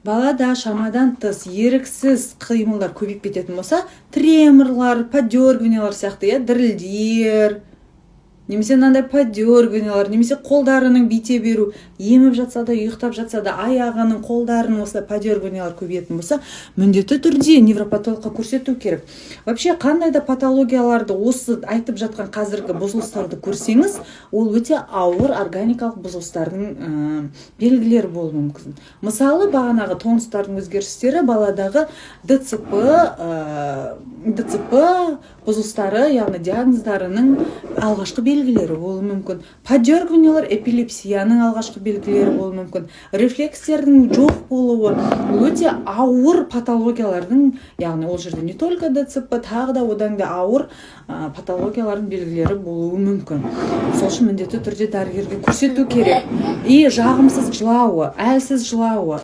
балада шамадан тыс еріксіз қимылдар көбейіп кететін болса, треморлар, подергиваниялар сияқты, дірілдер, немесе мынандай подергиваниялар, немесе қолдарының бите беру, еміп жатса да, ұйықтап жатса да, аяғының, қолдарының осылай подергиваниялар көбейетін болса, міндетті түрде невропатологқа көрсету керек. Вообще, қандай да патологияларды осы айтып жатқан қазіргі бұзылыстарды көрсеңіз, ол өте ауыр органикалық бұзылыстардың белгілері болуы мүмкін. Мысалы, бағанағы тонустардың өзгерістері баладағы ДЦП бұзылыстары, яғни диагноздарының алғашқы белгілері болуы мүмкін. Подергиваниялар эпилепсияның алғашқы белгілері болуы мүмкін. Рефлекстердің жоқ болуы өте ауыр патологиялардың, яғни ол жерде не только ДЦП, тағы да одан да ауыр патологиялардың белгілері болуы мүмкін. Сол үшін міндетті түрде дәрігерге көрсету керек. И жағымсыз жылауы, әлсіз жылауы